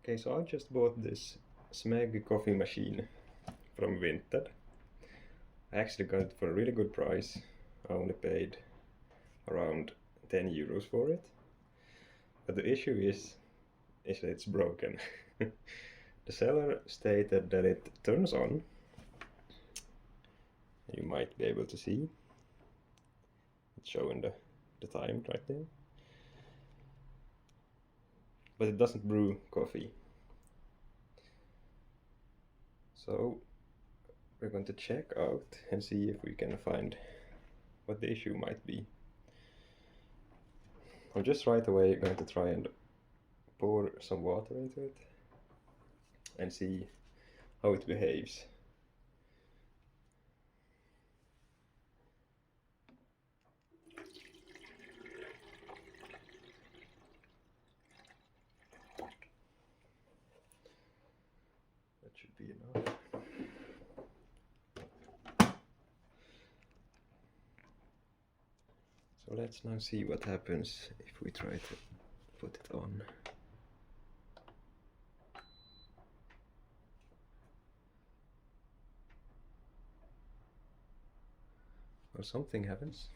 Okay, so I just bought this SMEG coffee machine from Vinted. I actually got it for a really good price. I only paid around 10 euros for it. But the issue is that it's broken. The seller stated that it turns on. You might be able to see. It's showing the time right there. But it doesn't brew coffee. So we're going to check out and see if we can find what the issue might be. I'm just right away going to try and pour some water into it and see how it behaves. That should be enough. So let's now see what happens if we try to put it on. Well, something happens.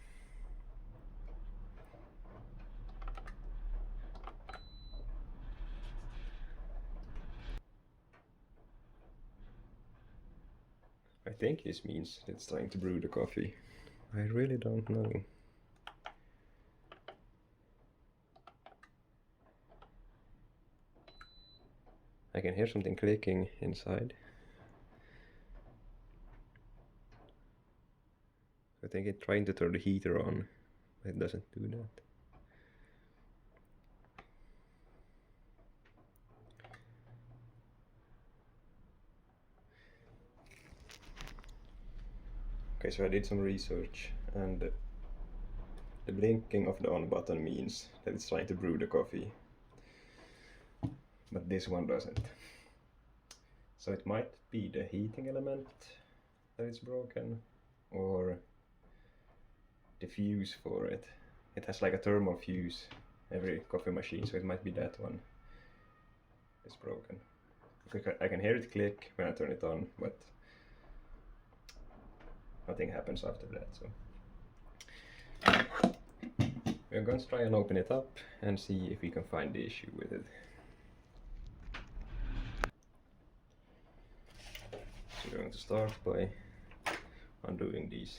I think this means it's trying to brew the coffee. I really don't know. I can hear something clicking inside. I think it's trying to turn the heater on, but it doesn't do that. Okay, so I did some research, and the blinking of the on button means that it's trying to brew the coffee, but this one doesn't. So it might be the heating element that is broken, or the fuse for it. It has like a thermal fuse, every coffee machine, so it might be that one is broken. I can hear it click when I turn it on, but nothing happens after that. So we're going to try and open it up and see if we can find the issue with it. So we're going to start by undoing these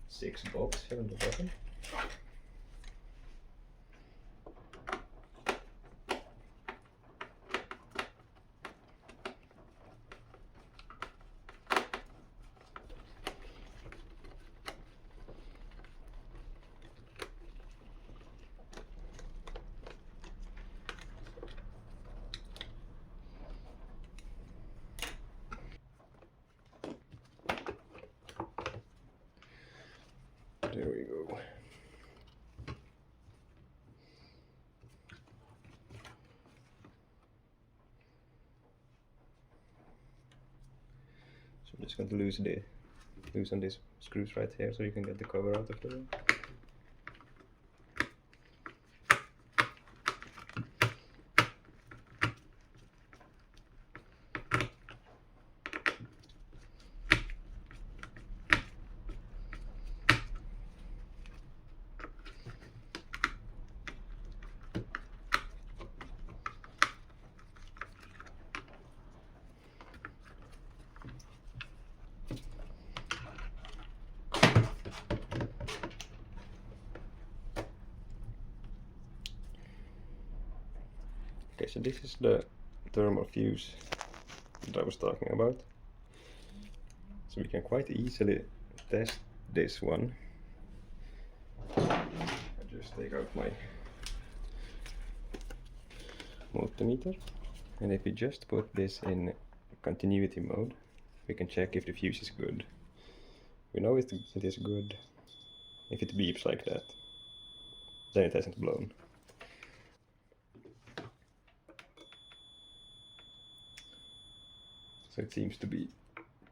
6 bolts here on the bottom. There we go. So I'm just going to loosen these screws right here so you can get the cover out of the way. Okay, so this is the thermal fuse that I was talking about. So we can quite easily test this one. I just take out my multimeter, and if we just put this in continuity mode, we can check if the fuse is good. We know it is good if it beeps like that, then it hasn't blown. So it seems to be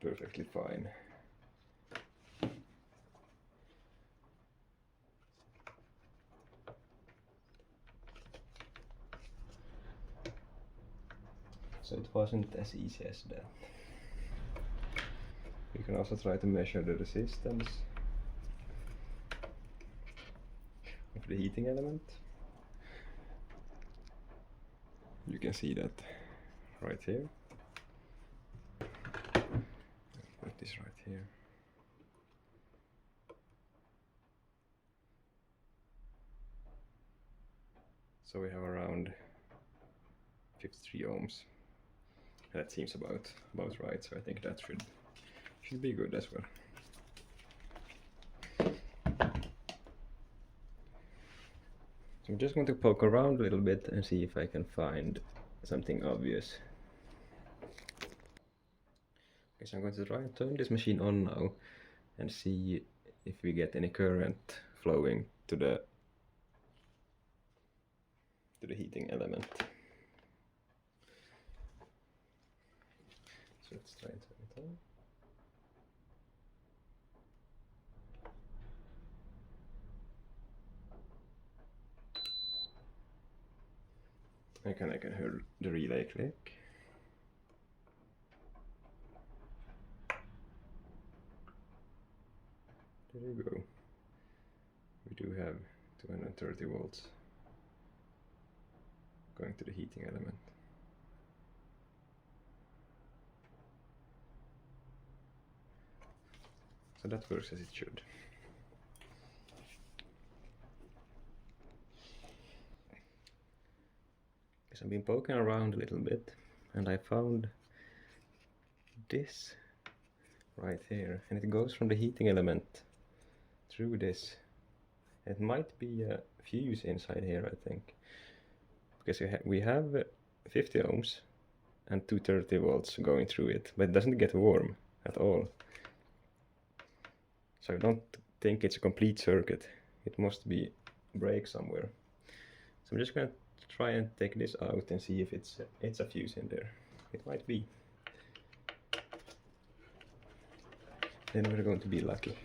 perfectly fine. So it wasn't as easy as that. You can also try to measure the resistance of the heating element. You can see that right here. Put this right here. So we have around 53 ohms. That seems about right, so I think that should be good as well. So I'm just going to poke around a little bit and see if I can find something obvious. Okay, so I'm going to try and turn this machine on now and see if we get any current flowing to the heating element. So let's try and turn it on. I can hear the relay click. There you go. We do have 230 volts going to the heating element. So that works as it should. I've been poking around a little bit and I found this right here, and it goes from the heating element through this. It might be a fuse inside here, I think, because we have 50 ohms and 230 volts going through it, but it doesn't get warm at all. So I don't think it's a complete circuit. It must be a break somewhere. So I'm just going to try and take this out and see if it's a fuse in there. It might be. Then we're going to be lucky.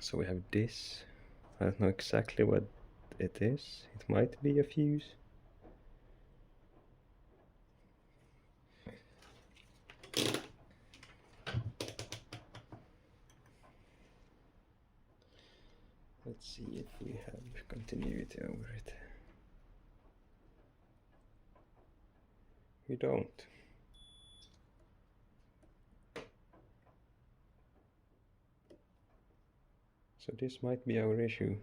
So we have this. I don't know exactly what it is. It might be a fuse. Let's see if we have continuity over it. We don't. So this might be our issue.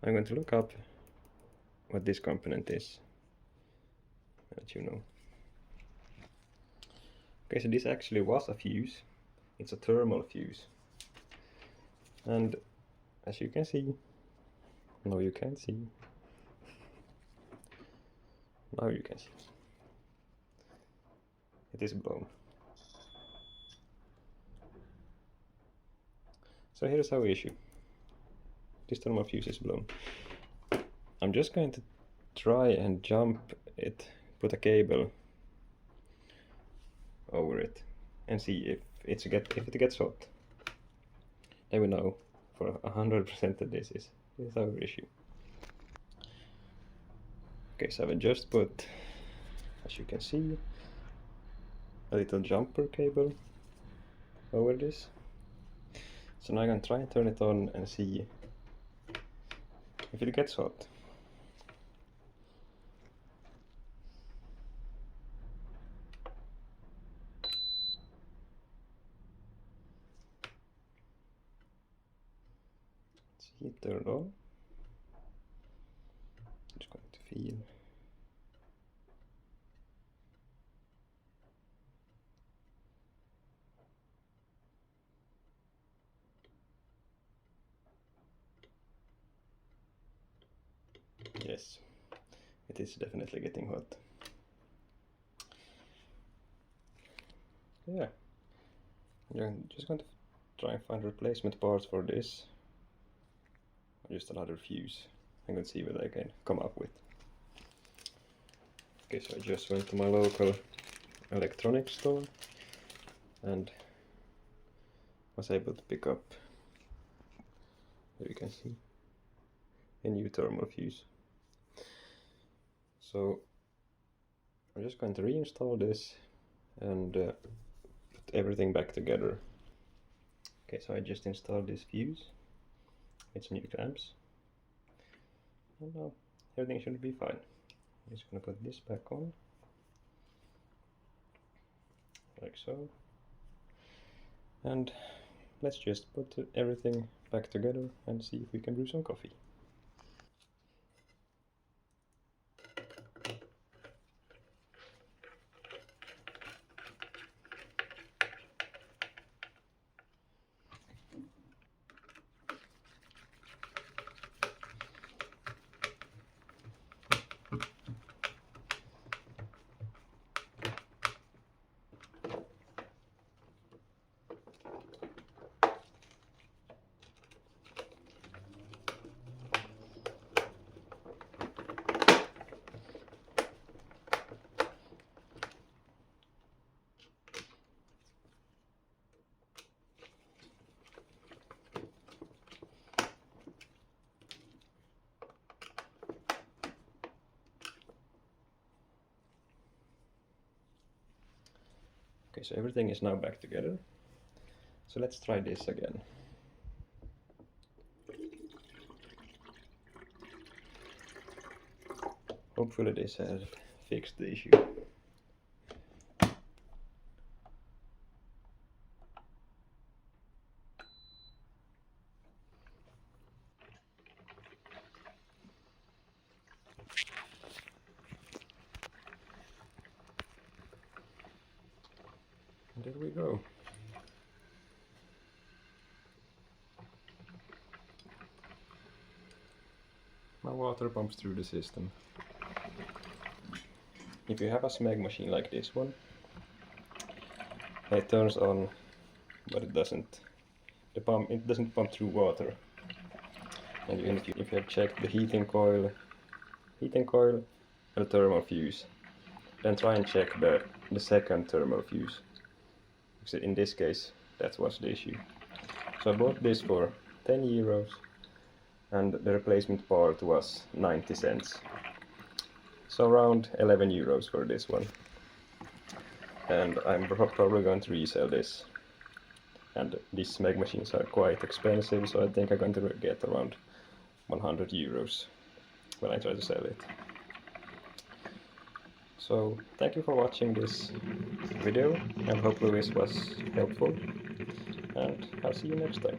I'm going to look up what this component is, let you know. Okay, so this actually was a fuse. It's a thermal fuse. And as you can see, no, you can't see. Now you can see. It is blown. So here's our issue. This thermal fuse is blown. I'm just going to try and jump it, put a cable over it, and see if it gets hot. Then we know for 100% that this is our issue. Okay, so I've just put, as you can see, a little jumper cable over this. So now I'm going to try and turn it on and see if it gets hot. See it turned on. Just going to feel. Yes, it is definitely getting hot. Yeah, I'm just going to try and find replacement parts for this. Or just another fuse. I'm going to see what I can come up with. Okay, so I just went to my local electronics store and was able to pick up, here you can see, a new thermal fuse. So I'm just going to reinstall this and put everything back together. Okay, so I just installed this fuse, it's new clamps, and now everything should be fine. I'm just going to put this back on, like so, and let's just put everything back together and see if we can brew some coffee. Okay, so everything is now back together. So let's try this again. Hopefully this has fixed the issue. And there we go. Now water pumps through the system. If you have a SMEG machine like this one, it turns on, but it doesn't. It doesn't pump through water. And even if you have checked the heating coil and the thermal fuse, then try and check the second thermal fuse. Because in this case, that was the issue. So I bought this for 10 euros and the replacement part was 90 cents. So around 11 euros for this one. And I'm probably going to resell this. And these SMEG machines are quite expensive, so I think I'm going to get around 100 euros when I try to sell it. So thank you for watching this video, and hopefully this was helpful, and I'll see you next time.